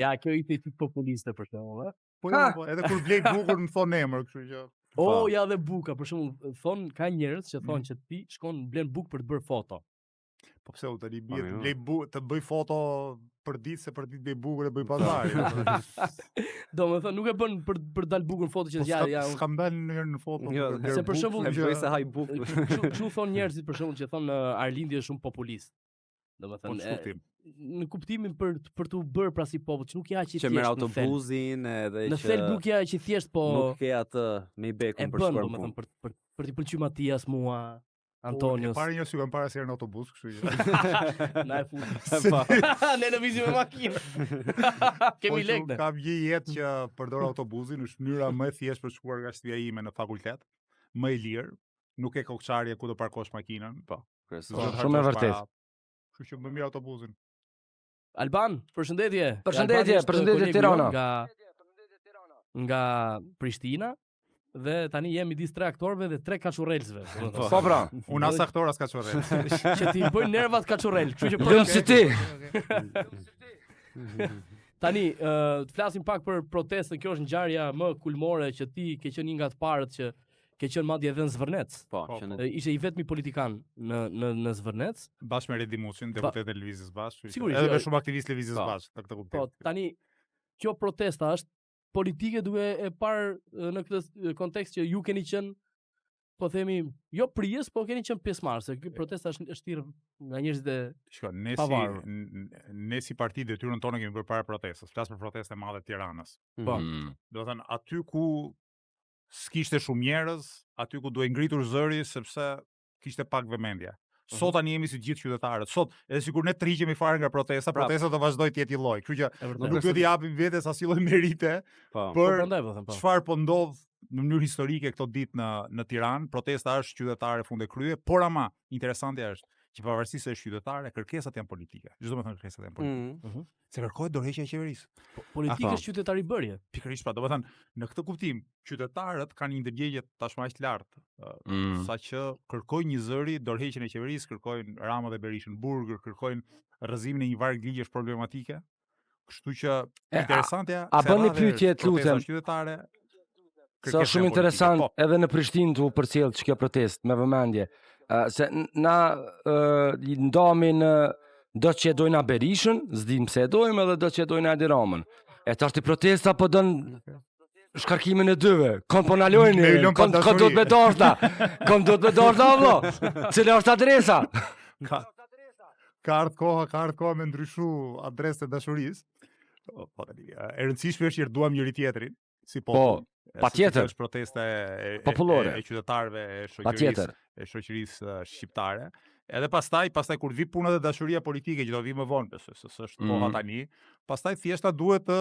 Ja, kjo i tip populiste për shembull, ë? Po edhe kur blej bukur më thon emër, kështu që. Ja dhe buka, për shembull, ka njerëz që thonë që ti shkon blen bukë për të bërë foto. Po pse u tani bie të blej bukë, të bëj foto për ditë se për ditë bëj bukur e bëj pazari. Domethënë nuk e bën për dal bukur në foto që ja. S'kam dalë në foto. Se për shembull, se haj bukë. Kështu thon njerëzit për shembull që thon Arlindi është shumë populist. Domethënë në kuptimin për të bërë pra si popull, që nuk ja që thjesht. Që merr autobusin edhe që në thelb nuk ja që thjesht po nuk ke atë me bekun për shkuar. Domethënë për t'i pëlqyer Matias mua, Antonios. Para një sy kam para se në autobus, kështu që. Na e futi. Ne në vizim me makinë. Kemi lekë. Kam një jetë që përdor autobusin, është mënyra më e thjeshtë për të shkuar nga shtëpia ime në fakultet, më e lirë, nuk e kokçarje ku do parkosh makinën. Po, shumë e vërtetë. Kështu që më mirë autobusin. Alban, përshëndetje. Përshëndetje Tirana. Nga Prishtina. Dhe tani jemi midis 3 aktorëve dhe 3 kaçurrelsve. Po pra, unë as aktor as kaçurrel. Që ti bëjnë nervat kaçurrel, kështu që lëm si ti. Tani, të flasim pak për protestën. Kjo është ngjarja më kulmore që ti ke qenë një nga të parët që ke qenë madje edhe në Zvërnec. Po, ishte i vetmi politikan në Zvërnec. Bashkë me Redi Muçin, deputet e Lëvizjes Bashkë. Sigurisht. Edhe me shumë aktivistë Lëvizjes Bashkë, në këtë kuptim. Po, tani kjo protesta është politike duke e parë në këtë kontekst që ju keni qenë, po themi, jo prijes, po keni qenë pjesëmarrës. Se kjo protesta është thirrë nga njerëzit e pavarur. Ne si parti detyrën tonë kemi bërë para protestës. Flas për protestë e madhe të Tiranës. Po. Do të thënë aty ku s'kishte shumë njerëz, aty ku duhej ngritur zëri sepse kishte pak vëmendje. Sot tani jemi si gjithë qytetarët. Sot, edhe sikur ne tërhiqemi fare nga protesta do vazhdoj të jetë i lloj. Kështu që nuk do t'i japim vetes asnjë lloj merite për çfarë po ndodh në mënyrë historike këto ditë në Tiranë. Protesta është qytetare funde krye, por ama interesante është që pavarësisht se është qytetare, kërkesat janë politike. Çdo më thënë kërkesat janë politike. Se kërkohet dorëheqja e qeverisë. Politika është qytetari bërje. Pikërisht pra, domethënë në këtë kuptim, qytetarët kanë një ndërgjegje tashmë aq të lartë, saqë kërkojnë një zëri dorëheqjen e qeverisë, kërkojnë Rama dhe Berishën burg, kërkojnë rrëzimin e një varg ligjesh problematike. Kështu që interesante a bëni pyetje të lutem qytetare. Sa shumë interesant edhe në Prishtinë u përcjell kjo protestë me vëmendje. Se na ndomin do që dojna Berishën, s'dim pse e dojmë, edhe do që dojna Edi Ramën. E tash ti protesta po dën shkarkimin e dyve. Kon po na lojni, kon do të me dorta. Kon do të me dorta vëlla. Cila është adresa? Ka ardhur koha me ndryshu adresën e dashurisë. Po tani, e rëndësishme është që duam njëri tjetrin, si popull. Patjetër. Është protesta popullore e qytetarëve e shoqërisë shqiptare. Edhe pastaj kur vi puna e dashuria politike që do vi më vonë, se s'është koha tani, pastaj thjeshta duhet të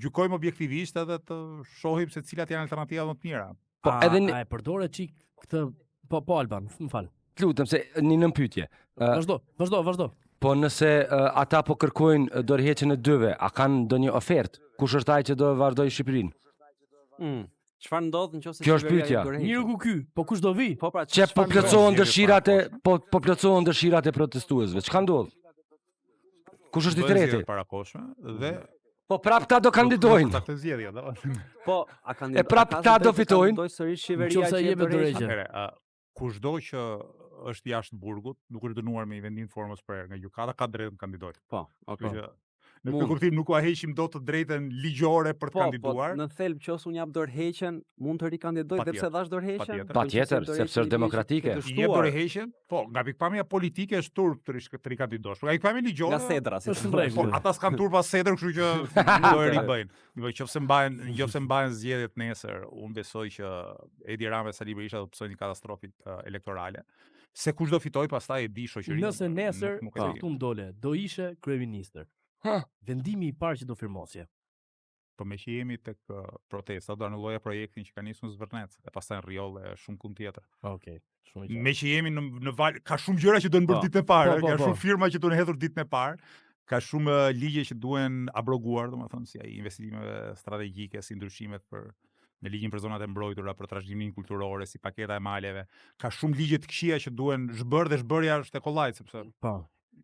gjykojmë objektivisht edhe të shohim se cilat janë alternativat më të mira. Po edhe e përdore çik këtë po Alban, më fal. Lutem se një nëmpytje. Vazhdo. Po nëse ata po kërkojnë dorëheqjen e dyve, a kanë ndonjë ofertë? Kush është ai që do vazhdojë Shqipërinë? Çfarë ndodh nëse kjo është pyetja. Mirë ku ky, po kush do vi? Po pra, çe po plotësohen dëshirat e protestuesve. Çka ndodh? Kush është i treti? Parakoshme dhe po prap ta do kandidojnë. Po, a kandidojnë? E prap ta do fitojnë. Sërish qeveria që jep dorëheqje. Kushdo që është jashtë burgut, nuk është dënuar me vendim formës për nga gjykata, ka drejt të kandidojë. Po, okay. Në këtë kuptim nuk u heqim dot të drejtën ligjore për të kandiduar. Po, në thelb nëse unë jap dorëheqjen, mund të rikandidoj dhe pse dash dorëheqjen? Patjetër, sepse është demokratike. Jep dorëheqjen, po, nga pikpamja politike është turp të rikandidosh. Nga pikpamja ligjore. Nga sedra, si të po, ata s'kan turp pas sedër, kështu që nuk do e ribëjnë. Nëse mbajnë zgjedhjet nesër, unë besoj që Edi Rama dhe Sali Berisha do të pësojnë një katastrofë elektorale. Se kush do fitoj pastaj e di shoqërinë. Nëse nesër këtu ndole, do ishe kryeministër. Vendimi i parë që do firmosje. Po me që jemi tek protesta, do anulloja projektin që ka nisur në Zvërnec, e pastaj në Rjoll e shumë kund tjetër. Okej, shumë i qartë. Me që jemi në val, ka shumë gjëra që duhen bërë ditën e parë, ka shumë firma që duhen hedhur ditën e parë, ka shumë ligje që duhen abroguar, domethënë si ai investimeve strategjike, si ndryshimet në ligjin për zonat e mbrojtura, për trashëgiminë kulturore, si paketa e maleve. Ka shumë ligje të këqija që duhen zhbërë dhe zhbërja është e kollajt, sepse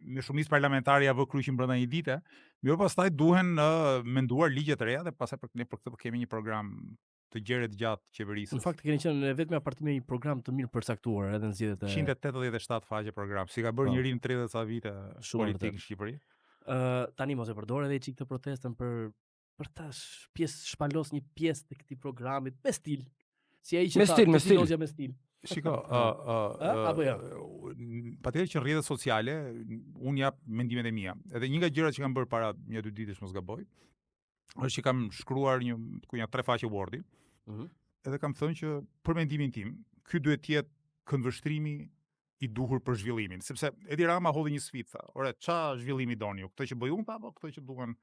me shumicë parlamentare ja vë kryqin brenda një dite, mirë pastaj duhen menduar ligje të reja dhe pastaj ne për këtë kemi një program të gjerë të gjatë qeverisë. Në fakt keni qenë vetëm parti me një program të mirë përcaktuar edhe në zgjedhjet e 187 faqe program. Si ka bërë njëri në 30 sa vite politik në Shqipëri. Tani mos e përdor edhe çik të protestën për ta pjesë shpalos një pjesë të këtij programi me stil. Si ai që me stil. Shiko, apo jo. Patjetër që në rrjetet sociale unë jap mendimet e mia. Edhe një nga gjërat që kam bërë para 1-2 ditësh mos gaboj, është që kam shkruar një 3 faqe Wordi. Edhe kam thënë që për mendimin tim, ky duhet të jetë këndvështrimi i duhur për zhvillimin, sepse Edi Rama hodhi një sfidë, tha, "Ore, ç'a zhvillimi doni ju? Këtë që bëj unë apo këtë që duan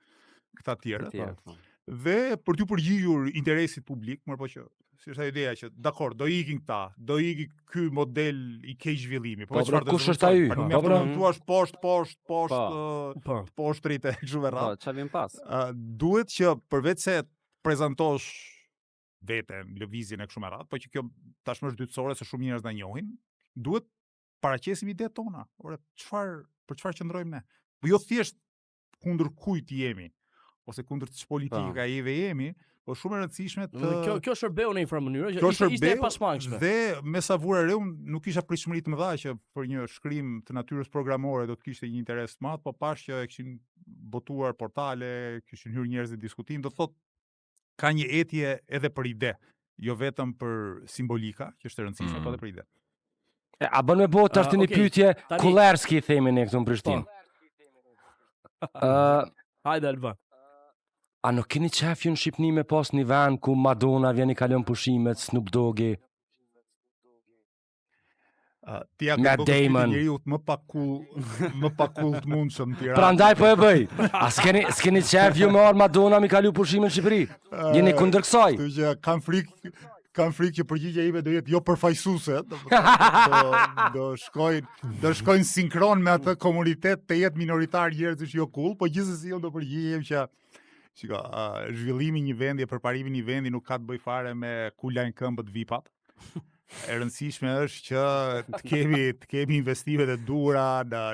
këta të tjerë?" Dhe për t'u përgjigjur interesit publik, por po që si është ajo ideja që dakor, do ikin këta, do iki ky model i keq zhvillimi, po çfarë kush është ai? Po poshtë rritë kështu me radhë. Po, ç'a vjen pas? Duhet që përveç se prezantosh veten, lëvizjen e kështu me radhë, po që kjo tashmë është dytësore se shumë njerëz na njohin, duhet paraqesim idetë tona. Ore, për çfarë qëndrojmë ne? Po jo thjesht kundër kujt jemi, ose kundër ç'është politika jemi, po shumë e rëndësishme të kjo shërbeu në një farë mënyrë që ishte e pashmangshme. Dhe me sa vura re unë nuk kisha pritshmëri të mëdha që për një shkrim të natyrës programore do të kishte një interes të madh, po pash që e kishin botuar portale, kishin hyrë njerëz në diskutim, do thotë ka një etje edhe për ide, jo vetëm për simbolika, që është e rëndësishme, po edhe për ide. A bën me botë tash një pyetje Kullerski themi ne këtu në Prishtinë. Hajde Alba. A nuk keni qef ju në Shqipni me pas një vend ku Madonna vjen i kalon pushimet, Snoop Doggi, Matt Damon, njeriut më pak cool të mundshëm në Tiranë. Prandaj po e bëj. A s'keni qef ju me arë Madonna mi kalu pushimet në Shqipëri? Jeni kundër kësaj? Kam frikë që përgjigja ime do jetë jo përfaqësuese, do shkojnë sinkron me atë komunitet të jetë minoritar njerëz që jo cool, po gjithsesi unë do përgjigjem që zhvillimi një vendi e përparimi një vendi nuk ka të bëj fare me ku lajnë këmbët vipat. E rëndësishme është që të kemi investimet e duhura në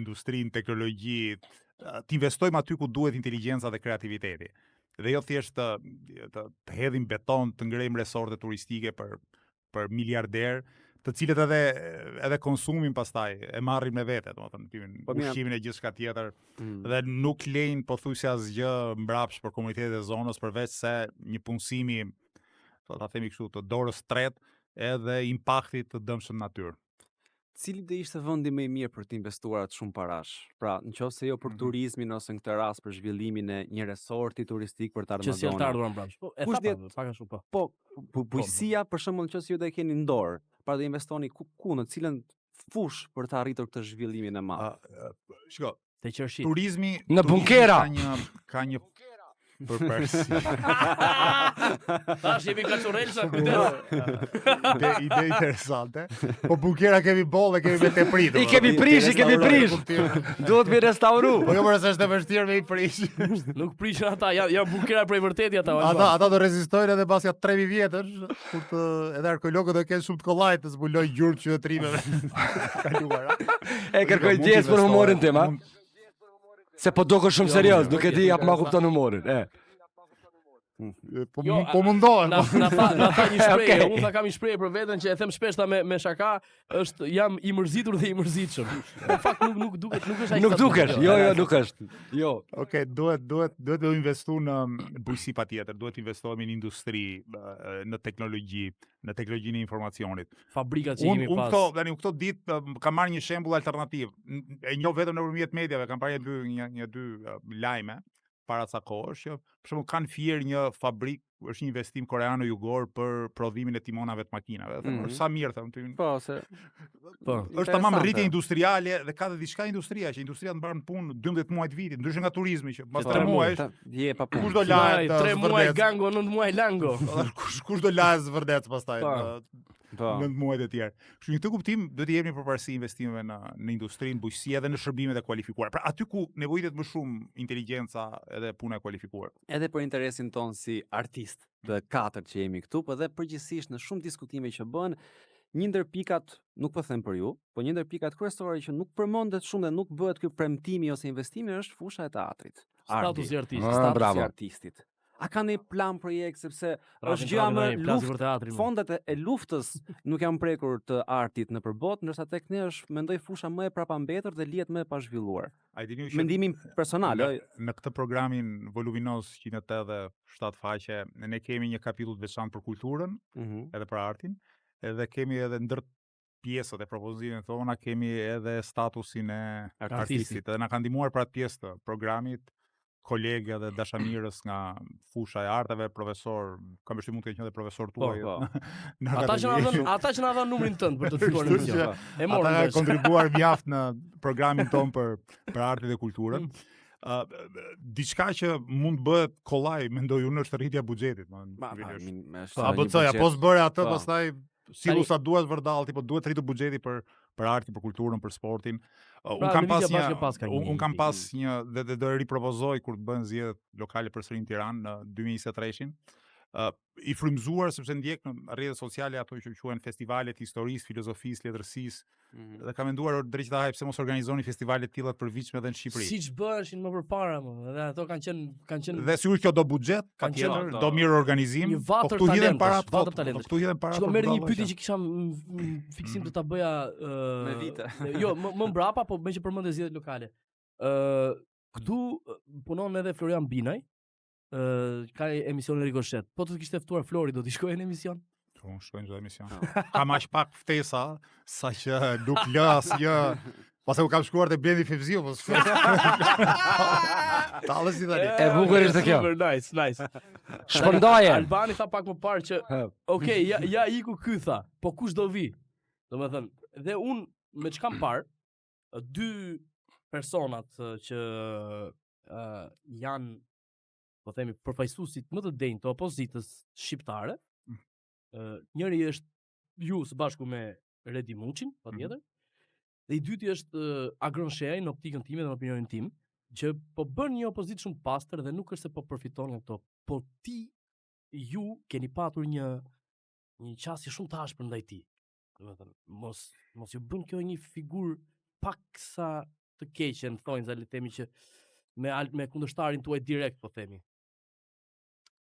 industrinë, teknologji, të investojmë aty ku duhet inteligjenca dhe kreativiteti. Dhe jo thjesht të hedhim beton, të ngrejmë resorte turistike për miliarder, të cilët edhe konsumin pastaj e marrim me vete, domethënë ushqimin e gjithçka tjetër, dhe nuk lejnë pothuajse asgjë mbrapsht për komunitetet e zonës përveç se një punësimi, ta themi kështu, të dorës tretë edhe impaktit të dëmshëm natyrë. Cili do ishte vendi më i mirë për të investuar atë shumë parash? Pra, nëse jo për turizmin ose në këtë rast për zhvillimin e një resorti turistik për të ardhur në zonë. Që si të ardhur mbrapsht. Po, e tha pak a shumë po. Po, bujqësia për shembull nëse ju do e keni në dorë, pra do investoni ku në cilën fush për të arritur këtë zhvillimin e madh. Shiko, te qershit. Turizmi në bunkera ka një përparësi. Tash jemi kaçurelsa kujdes. Ide interesante. Po bunkera kemi bollë, kemi me teprit. I kemi prish. Duhet mi restauru. Po jo më është e vështirë me i prish. Nuk prishin ata, janë bunkera prej vërtetë ata. Ata do rezistojnë edhe pas ja 3000 vjetësh, kur të edhe arkeologët do kenë shumë të kollaj të zbulojnë gjurmë qytetërimeve. Kaluara. E kërkoj gjes për humorin tim, ha. Se po do kështë shumë serios, nuk e di hap ma kupton humorin. Po mundohen. Na tha një shprehje, unë tha kam një shprehje për veten që e them shpesh me shaka, është jam i mërzitur dhe i mërzitshëm. Në fakt nuk duket, nuk është ai. Nuk dukesh. Jo, nuk është. Jo. Okej, duhet të investu në bujqësi patjetër, duhet investohemi në industri, në teknologji, në teknologjinë e informacionit. Fabrikat që kemi pas. Këto ditë kam marrë një shembull alternativ. E njoh vetëm nëpërmjet mediave, kam parë një dy lajme para ca kohësh që për shembull kanë fier një fabrikë, është një investim koreano-jugor për prodhimin e timonave të makinave. Sa mirë them. Po, se është tamam rritje industriale dhe ka dhe diçka industria që industria mban punë 12 muaj të vitit, ndryshe nga turizmi që pas 3 muajsh je pa punë. Kush do lahet 3 muaj gango, 9 muaj lango. Kush do lahet zvërdec pastaj. 9 muajt e tjerë. Kështu në këtë kuptim do të jemi përparësi investimeve në industrinë, bujqësi edhe në shërbimet e kualifikuara. Pra aty ku nevojitet më shumë inteligjenca edhe puna e kualifikuar. Edhe për interesin ton si artist të katërt që jemi këtu, por edhe përgjithsisht në shumë diskutime që bën, një ndër pikat, nuk po them për ju, po një ndër pikat kryesore që nuk përmendet shumë dhe nuk bëhet ky premtimi ose investimi është fusha e teatrit. Statusi i artistit. Statusi bravo. i artistit. A ka një plan projekt sepse Pra, është gjë më plasi për luftë, teatrin. fondet e luftës nuk janë prekur të artit në përbot, ndërsa tek ne është mendoj fusha më e prapambetur dhe lihet më e pazhvilluar. A dini që Mendimin personal, në këtë programin voluminoz 187 faqe, ne kemi një kapitull të veçantë për kulturën, edhe për artin, edhe kemi edhe ndër pjesët e propozimit tona kemi edhe statusin e artistit. Edhe na kanë ndihmuar për atë pjesë të programit kolegë dhe dashamirës nga fusha e arteve, profesor, kam përshtypjen mund të kenë edhe profesor tuaj. Ata që na dhanë numrin tënd për të fituar në emision. E morën. Ata kanë kontribuar mjaft në programin ton për artin dhe kulturën. Diçka që mund bëhet kollaj, mendoj unë, është rritja e buxhetit. ABC-ja, po s'bëre atë, pastaj sikur sa duhet vërdall, tipo duhet rritur buxheti për artin, për kulturën, për sportin. Un kam pas një dhe do e ripropozoj kur të bëhen zgjedhjet lokale përsëri në Tiranë në 2023-shin. I frymzuar sepse ndjek në rrjetet sociale ato që quhen festivalet historisë, filozofisë, letërsisë. Dhe kam menduar drejt haj pse mos organizoni festivale të tilla të përvitshme edhe në Shqipëri. Siç bëheshin më përpara, edhe ato kanë qenë Dhe sigurisht kjo do buxhet, patjetër, do mirë organizim, po këtu hidhen para talentësh. Këtu hidhen para. Çka merr një pyetje që kisha fiksim të ta bëja me vite. Jo, më mbrapa, po më që përmendë zgjedhjet lokale. Këtu punon edhe Florian Binaj. Ka emision Rikoshet. Po të kishte ftuar Flori, do t'i shkojë në emision? Unë shkojnë çdo emision. Kam aq pak ftesa, sa që nuk lë asgjë. Pastaj u kam shkuar te Blendi Fevziu, po s'ka. Tallës i tani. E bukur është kjo. Nice. Shpërndaje. Albani tha pak më parë që okay, ja iku ky tha, po kush do vi? Domethënë, dhe unë me çka kam parë, dy personat që janë po themi përfaqësuesit më të denjtë të opozitës shqiptare. Njëri është ju së bashku me Redi Muçin, patjetër. Dhe i dyti është Agron Sheaj në optikën time dhe në opinionin tim, që po bën një opozitë shumë pastër dhe nuk është se po përfiton nga këto, po ju keni patur një qasje shumë të ashpër ndaj tij. Domethënë, mos ju bën kjo një figurë paksa të keqe, në thonjza le të themi që me kundërshtarin tuaj direkt, po themi.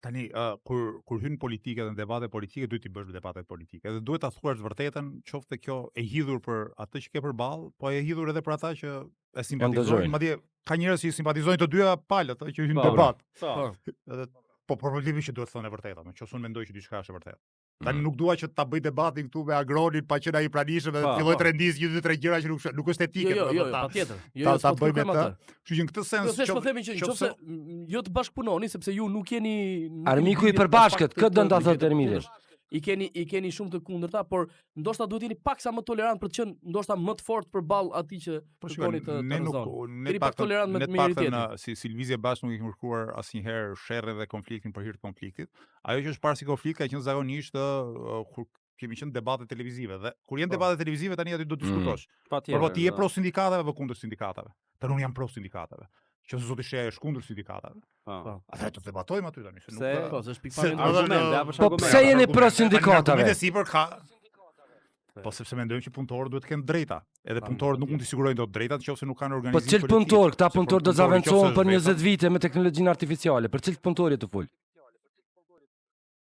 Tani, kur hyn politika dhe debate politike, duhet i bësh debate politike. Dhe duhet ta thuash vërtetën, qoftë kjo e hidhur për atë që ke përballë, po e hidhur edhe për ata që e simpatizojnë. Madje ka njerëz që i simpatizojnë të dyja palët, që hyn debat. Edhe po problemi që duhet thonë e vërteta, nëse unë mendoj që diçka është e vërtetë. Tani nuk dua që ta bëj debatin këtu me Agronin pa qenë ai pranishëm dhe filloj të rendis 1-2-3 gjëra që nuk është etike. Jo, patjetër. Ta bëjmë atë. Kështu që në këtë sens po themi që nëse jo të bashkëpunoni sepse ju nuk jeni armiku i përbashkët, këtë do ta thotë Ermidi. I keni shumë të kundërta, por ndoshta duhet jeni paksa më tolerant për të qenë ndoshta më të fortë përballë atij që kërkoni të rezolvoni. Ne pak tolerant me mirëtitje. Si Lvizje Bash nuk i kemi kërkuar asnjëherë sherrën dhe konfliktin për hir të konfliktit. Ajo që është parë si konflikt ka qenë zakonisht kur kemi qenë debate televizive dhe kur janë debate televizive tani aty do të diskutosh. Por po ti je pro sindikatave apo kundër sindikatave? Tani unë jam pro sindikatave. Që zoti Sheaj është kundër sindikatave. Atë të debatojmë aty tani, se nuk po, është pikpamje. Po pse jeni pro sindikatave? Po sepse mendojmë që punëtorët duhet të kenë drejta. Edhe punëtorët nuk mund të sigurojnë dot drejtat nëse nuk kanë organizim kolektiv. Po çel punëtor, këta punëtor do zaventohen për 20 vite me teknologjinë artificiale. Për çel punëtori të fol.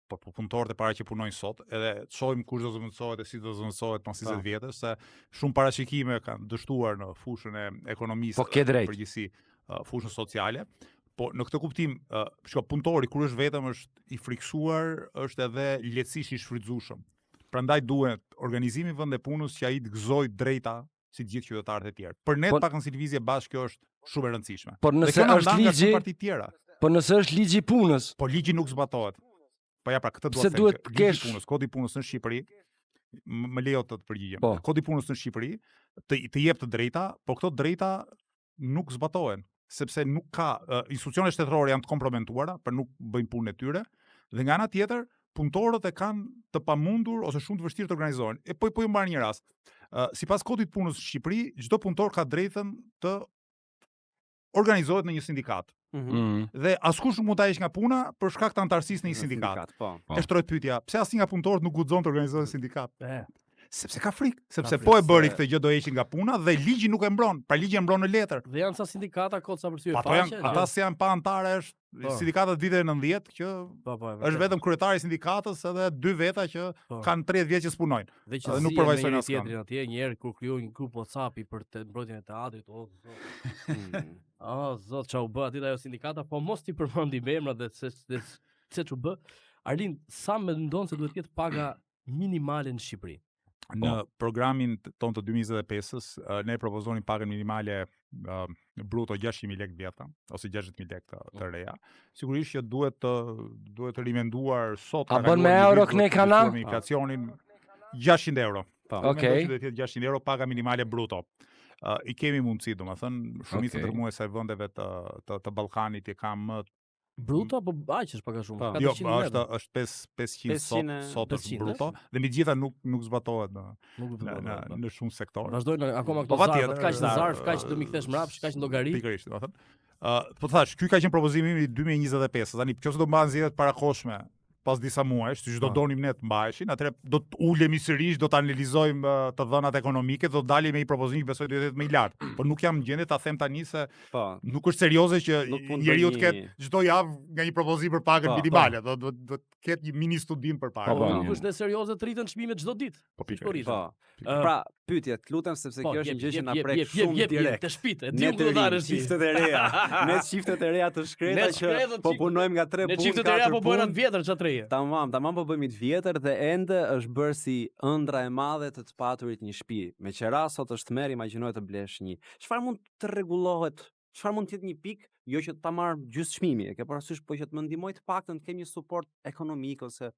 Po punëtorët e para që punojnë sot, edhe shohim kush do zëvendësohet e si do zëvendësohet pas 20 vjetësh, se shumë parashikime kanë dështuar në fushën e ekonomisë, përgjithësi fushën sociale. Po në këtë kuptim, punëtori kur është vetëm është i friksuar, është edhe lehtësisht i shfrytzueshëm. Prandaj duhet organizimi i vendit të punës që ai të gëzojë drejta si të gjithë qytetarët e tjerë. Për ne pak në si Lvizje Bash kjo është shumë e rëndësishme. Por nëse është ligji, po nëse është ligji i punës, po ligji nuk zbatohet. Po ja pra këtë duhet të kesh punës, kodi i punës në Shqipëri, më lejo të përgjigjem. Kodi i punës në Shqipëri të jep të drejta, po këto drejta nuk zbatohen, sepse nuk ka institucionet shtetërore janë të komprometuara për nuk bëjnë punën e tyre, dhe nga ana tjetër punëtorët e kanë të pamundur ose shumë të vështirë të organizohen. Po ju marr një rast. Sipas kodit të punës në Shqipëri, çdo punëtor ka drejtën të organizohet në një sindikat. Dhe askush nuk mund ta heq nga puna për shkak të antarësisë në një sindikat. E shtroj pyetja, pse asnjë nga punëtorët nuk guxon të organizojë sindikat? Sepse ka frikë, sepse po e bëri këtë gjë do heqin nga puna dhe ligji nuk e mbron, pra ligji e mbron në letër. Dhe janë sa sindikata koca për sy e Ato janë, ata si janë pa antare, është sindikata ditën e 90 që është vetëm kryetari i sindikatës edhe 2 veta që kanë 30 vjet që spunojnë. Dhe që nuk përvajsojnë asnjë tjetrin atje një herë kur krijoi një grup WhatsApp-i për mbrojtjen e teatrit, zot çau bë aty ajo sindikata, po mos ti përmendi me emra dhe se çu bë. Arlind, sa mendon se duhet të jetë paga minimale në Shqipëri? Në programin ton të 2025-s, ne propozonim pagën minimale bruto 600.000 lekë vjeta, ose 60.000 lekë të reja. Sigurisht që duhet të rimenduar sot. A bën me euro këne kana? Inflacionin 600 euro. Okej. Duhet të jetë 600 euro paga minimale bruto. I kemi mundësi, domethënë, shumica e ndërmuese e vendeve të Ballkanit i kanë më bruto apo aq është paga shumë? Jo, është 500 sot është bruto dhe me gjitha nuk zbatohet në shumë sektorë. Vazhdojnë akoma këto zarf, kaq të zarf, kaq do mi kthesh mbrapsht, kaq llogari. Pikërisht, domethënë. Po thash, ky ka qenë propozimi i 2025, tani nëse do mbahen zgjedhjet parakoshme pas disa muajsh, siç do donim ne të mbaheshin, atëherë do të ulemi sërish, do të analizojmë të dhënat ekonomike, do të dalim me një propozim që besoj do të jetë më i lartë. Por nuk jam në gjendje ta them tani se nuk është serioze që njeriu të ketë çdo javë nga një propozim për pagën minimale, do të ketë një mini studim përpara. Nuk është serioze të rritën çmimet çdo ditë. Po pikërisht. Pra, pyetje, të lutem sepse kjo është një gjë që na prek shumë direkt. Të shpitë, di ku do dalësh çiftet e reja. Ne çiftet e reja të shkreta që po punojmë nga 3 punë. Ne çiftet e reja po bëhen atë vjetër çat reje. Tamam po bëjmë të vjetër dhe ende është bërë si ëndra e madhe të paturit një shtëpi. Me qera sot është merr, imagjinoje të blesh një. Çfarë mund të rregullohet? Çfarë mund të jetë një pikë, jo që ta marr gjysmë çmimi, e ke parasysh, po që të më ndihmoj të paktën të kem një suport ekonomik ose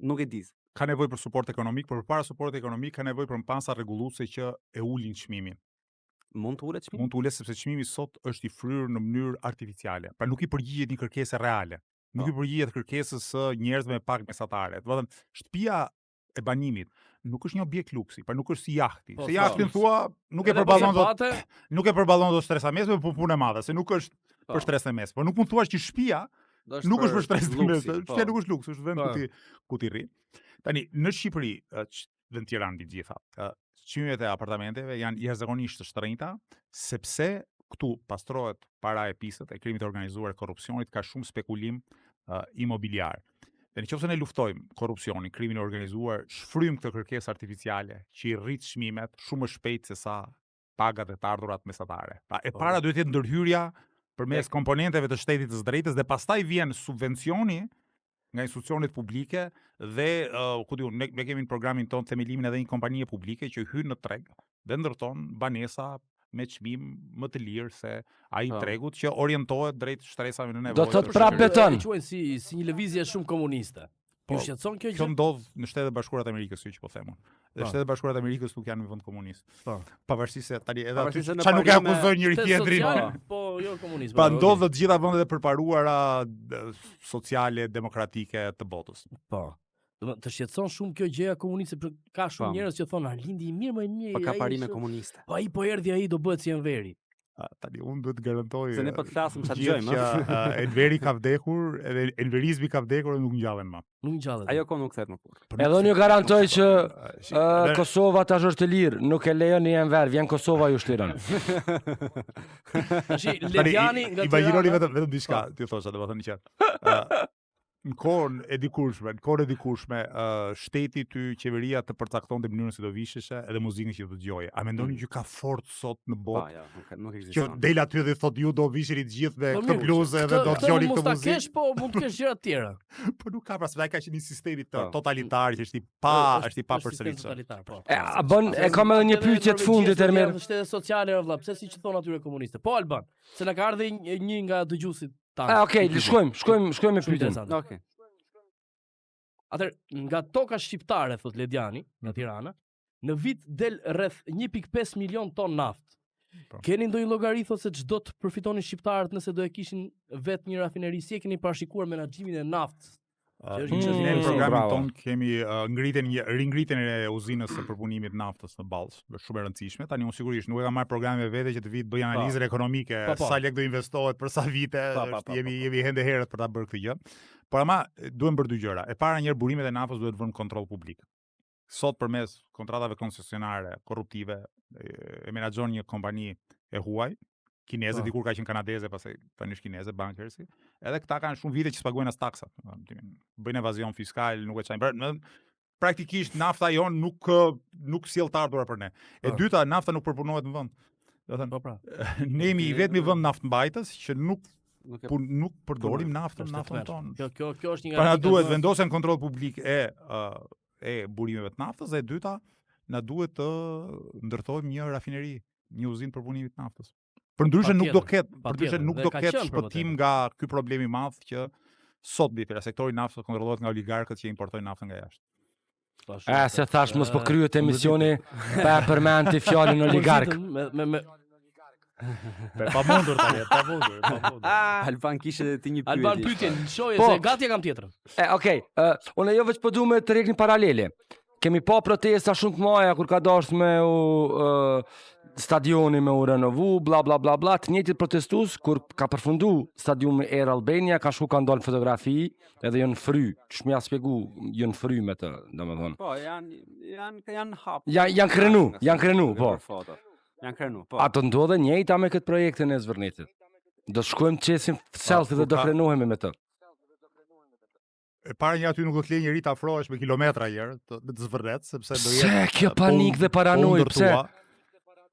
nuk e di. Ka nevojë për suport ekonomik, por përpara suportit ekonomik ka nevojë për masa rregulluese që e ulin çmimin. Mund të ulet çmimi? Mund të ulet sepse çmimi sot është i fryrë në mënyrë artificiale. Pra nuk i përgjigjet një kërkese reale. Nuk i përgjigjet kërkesës së njerëzve me pagë mesatare. Do të thënë, shtëpia e banimit nuk është një objekt luksi, pra nuk është si jahti. Se jahtin thua, nuk e përballon dot stresa mesme, por punë e madhe, se nuk është për stresën e mesme. Por nuk mund thuash që shtëpia nuk është për stresën e mesme. Shtëpia nuk është luks, është vend ku ti rri. Tani në Shqipëri dhe në Tiranë të gjitha, çmimet e apartamenteve janë jashtëzakonisht të shtrenjta, sepse këtu pastrohet para e pisët, e krimit të organizuar, e korrupsionit, ka shumë spekulim imobiliar. Dhe nëse ne luftojmë korrupsionin, krimin e organizuar, shfrym këtë kërkesë artificiale që i rrit çmimet shumë më shpejt se sa pagat e të ardhurat mesatare. Pra e para duhet të jetë ndërhyrja përmes komponenteve të shtetit të drejtës dhe pastaj vjen subvencioni nga institucionet publike dhe ne kemi në programin ton themelimin edhe një kompanie publike që hyn në treg dhe ndërton banesa me çmim më të lirë se ai tregut që orientohet drejt shtresave në nevojë. Do të thotë prapë beton. Quhen si një lëvizje shumë komuniste. Ju shqetëson kjo gjë? Kjo ndodh në Shtetet Bashkuara të Amerikës, siç po themun. Dhe Shtetet Bashkuara të Amerikës nuk janë një vend komunist. Pavarësisht se tani edhe aty çfarë nuk e akuzojnë njëri tjetrin. Po, jo komunizëm. Pa ndodh të gjitha vendet e përparuara sociale, demokratike të botës. Po. Të shqetëson shumë kjo gjëja komuniste, ka shumë njerëz që thonë Arlindi i mirë më i mirë. Po ka parime komuniste. Po ai po erdhi ai do bëhet si Enveri. Tani unë duhet të garantoj se ne po të flasim çfarë dëgjojmë. Enveri ka vdekur, edhe enverizmi ka vdekur dhe nuk ngjallen më. Nuk ngjallen. Ajo kohë nuk kthehet më kurrë. Edhe unë ju garantoj që Kosova tash është e lirë, nuk e lejoni Enver, vjen Kosova ju shtyrën. Tashi Lediani nga imagjinoni vetëm diçka, ti thosha, domethënë që në kohën e dikurshme, shteti ty, qeveria të përcaktonte mënyrën se do visheshe edhe muzikën që do dëgjoje. A mendoni që ka fort sot në botë? Nuk ekziston. Që del aty dhe thotë ju do visheni të gjithë me këtë bluzë edhe do dëgjoni këtë muzikë. Po mund të kesh gjëra të tjera. Po nuk ka, pra se ai ka qenë një sistemi totalitar që është i papërsëritshëm. A bën e kam edhe një pyetje të fundit Ermer. Shtete sociale vëlla, pse siç thon atyre komuniste? Po Alban, se na ka ardhur një nga dëgjuesit. Okej, shkojmë me pyetjen. Okej. Atëherë, nga toka shqiptare, thot Lediani, nga Tirana, në vit del rreth 1.5 milion ton naftë. Keni ndonjë llogari thot se ç'do të përfitonin shqiptarët nëse do e kishin vetë një rafineri, si e keni parashikuar menaxhimin e naftës? Ne në programin ton kemi ringritjen e uzinës së përpunimit naftës në Ballës, është shumë e rëndësishme. Tani unë sigurisht nuk e kam marrë programin vetë që të vit bëj analizën ekonomike, sa lek do investohet për sa vite, jemi hende herët për ta bërë këtë gjë. Por ama duhen bërë dy gjëra. E para, njëherë burimet e naftës duhet vënë kontroll publik. sot përmes kontratave koncesionare korruptive e menaxhon një kompani e huaj, kineze, dikur ka qenë kanadeze, pastaj tani është kineze, Bankersi. Edhe këta kanë shumë vite që s'paguajnë as taksat. Bëjnë evazion fiskal, nuk e çajnë. Praktikisht nafta jon nuk sjell të ardhurat për ne. E dyta, nafta nuk përpunohet në vend. Do të thënë, ne jemi i vetmi vend naftmbajtës që nuk përdorim naftën tonë. Kjo është një nga duhet vendosen kontroll publik e burimeve të naftës, dhe e dyta, na duhet të ndërtojmë një rafineri, një uzinë për punimin e naftës. Përndryshe nuk do ketë shpëtim nga ky problemi i madh që sot bitëra sektori i naftës kontrollohet nga oligarkët që importojnë naftën nga jashtë. Se thash mos po kryet emisioni pa përmend fjalën oligark. Pa mundur tani, pa mundur. Alban kishte ti një pyetje. Alban pyetjen, shoje se gati e kam tjetrën. Okej, unë jo vetë po duam të rregni paralele. Kemi pa protesta shumë të mëdha kur ka dashur me stadioni me u renovu, bla bla bla bla, të njëjtit protestues kur ka përfundu stadiumi Air Albania, kanë dalë fotografi edhe janë fry. Ç'më ja shpjegu, janë fry me të, domethënë. Po, janë hap. Janë krenu, po. Janë krenu, po. Ato ndodhe njëjta me këtë projektin e Zvërnitit. Do shkojmë të qesim selfie dhe do krenohemi me të. E para një aty nuk do të lejë njëri të afrohesh me kilometra herë të Zvërnet, sepse do jetë... Pse kjo panik dhe paranoj, pse?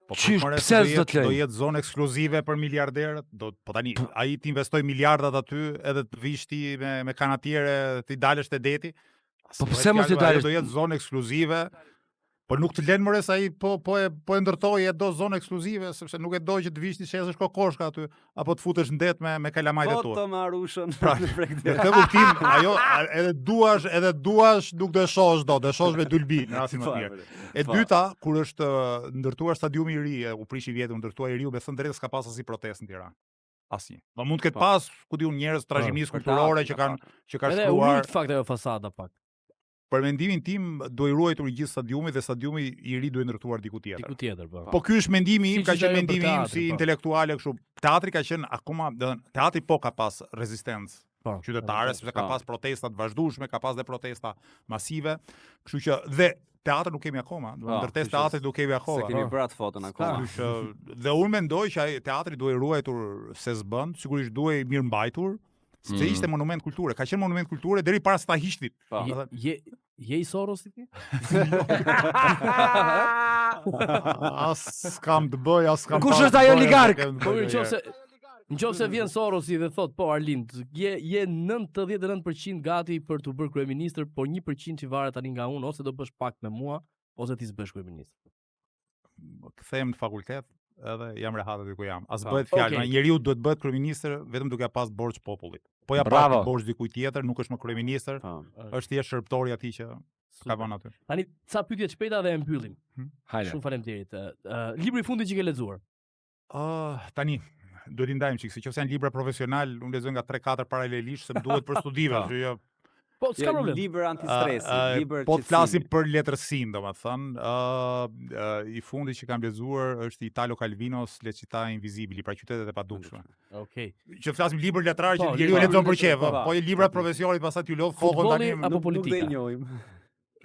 Pse do të lejë? Do jetë zonë ekskluzive për miliarderët, po tani, ai të investoj miliardat aty edhe të vish ti me kanatiere të i dalësh te deti. Po pse mos të dalësh? Do jetë zonë ekskluzive. Po nuk të lënë more se ai po e ndërtoi e do zonë ekskluzive, sepse nuk e do që të vish ti shesësh kokoshka aty apo të futesh në det me kalamajt e tu. Po të marrushën. Në këtë kuptim, ajo edhe duash nuk do e shohësh do shohësh me dylbi në rastin më të mirë. E dyta, kur është ndërtuar stadiumi i ri, u prishi vjetë, u ndërtua i riu, me thënë drejtë s'ka pas asnjë protestë në Tiranë. Asnjë. Do mund të ketë pas, ku diun, njerëz trashëgimisë kulturore që kanë shkruar. Edhe u rit fakt ajo fasada pak. Për mendimin tim do i ruajtur i gjithë stadiumi dhe stadiumi i ri do i ndërtuar diku tjetër. Po. Po ky është mendimi im, ka qenë mendimi im si intelektuale kështu. Teatri ka qenë akoma, teatri po ka pas rezistencë qytetare, sepse ka pas protesta të vazhdueshme, ka pas dhe protesta masive, kështu që dhe teatri nuk kemi akoma, ndërtesë teatrit nuk kemi akoma. Se kemi bërë atë foton akoma. Kështu që dhe unë mendoj që teatri duhet ruajtur se s'bën, sigurisht duhet mirëmbajtur. Se ishte monument kulture, ka qenë monument kulture deri para se ta hiqnin. Je i Sorosit ti? As kam të bëj, as kam. Kush është ai oligark? Po nëse vjen Sorosi dhe thot, po Arlind, je 99% gati për të bërë kryeministër, por 1% që varet tani nga unë, ose do bësh pakt me mua, ose ti s'bësh kryeministër. Kthehem në fakultet, edhe jam rehat aty ku jam. As bëhet fjalë, njeriu duhet bëhet kryeministër vetëm duke pas borxh popullit. Po ja pas borxh dikujt tjetër, nuk është më kryeministër, është thjesht shërbëtori atij që ka vënë aty. Tani ca pyetje të shpejta dhe e mbyllim. Hajde. Shumë faleminderit. Libri i fundit që ke lexuar? Tani duhet i ndajmë çik, sepse janë libra profesional, unë lexoj nga 3-4 paralelisht, se më duhet për studive, që jo. Po, s'ka problem. Libër antistresi, libër po të flasim për letërsinë, domethënë, i fundi që kam lexuar është Italo Calvinos, Le città invisibili, pra qytetet e padukshme. Okej. Që flasim libër letrar që njeriu e lexon për qejf, po librat profesionit pastaj t'ju lodh kokën tani apo politika. Nuk e njohim.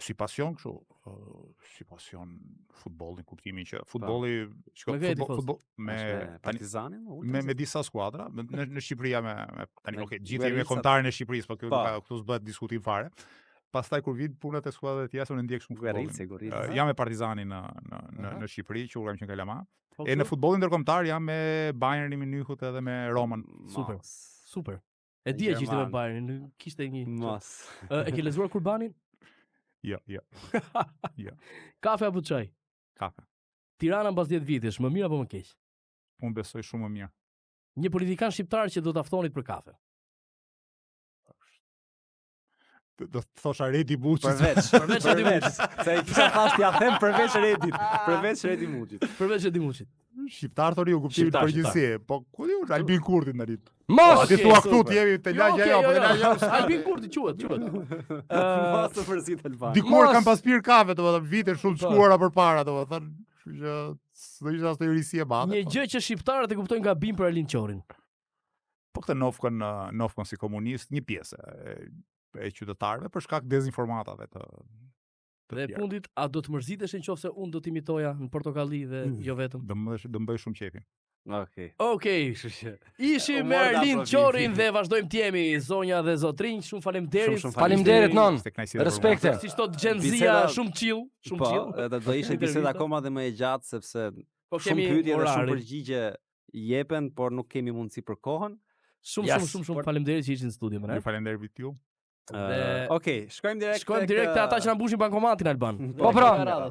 Si pasion kështu, si pasion futbolli, kuptimin që futbolli me Partizanin, me disa skuadra në Shqipëri tani gjithë me kombëtarën e Shqipërisë, po këtu s'bëhet diskutim fare. Pastaj kur vit punat e skuadrave të tjera unë ndjek shumë futbollin. Jam me Partizanin në Shqipëri, që kam qenë Kalama. E në futbollin ndërkombëtar jam me Bayernin Munichut edhe me Romën. Super. E dija që ishte me Bayernin, kishte një. E ke lexuar Kurbanin? Jo. Kafe apo çaj? Kafe. Tirana mbas 10 vitesh, më mirë apo më keq? Unë besoj shumë më mirë. Një politikan shqiptar që do ta ftonit për kafe. Do të thosha Redi Buçi. Përveç Redi Buçit. Se i kisha thashë ja them përveç Redit, përveç Redi Buçit. Përveç Redi Buçit. Shqiptar thori u kuptimin përgjithësi, po ku diu Albin Kurti në rit. Mos ti thua këtu ti jemi te lagja ajo, po te lagja. Albin Kurti quhet. Mos të përzit Alban. Dikur kam pas pirë kafe, domethënë vite shumë të shkuara përpara, domethënë, kështu që do ishte as teorisi e madhe. Një gjë që shqiptarët e kuptojnë gabim për Arlind Qorin. Po këtë nofkon si komunist, një pjesë e qytetarëve për shkak dezinformatave të Dhe e fundit, a do të mërzitesh nëse unë do t'imitoja në portokalli dhe jo vetëm? Do më bëj shumë qefin. Okej. Ishim me Arlin Qorin dhe vazhdojmë t'jemi zonja dhe zotrinj. Shumë faleminderit. Faleminderit non. Respekte. Si thot Gjenzia, shumë chill, shumë chill. Po, edhe do ishte biseda akoma dhe më e gjatë sepse shumë kemi pyetje dhe shumë orarin. përgjigje jepen, por nuk kemi mundësi për kohën. Shumë faleminderit që ishin në studio më ne. Ju falenderoj ju. Okej, shkojmë direkt te ata që na mbushin bankomatin Alban. Po pra.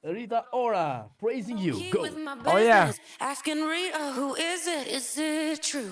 Rita Ora, praising you. Go. Oh yeah. Asking Rita, who is it? Is it true?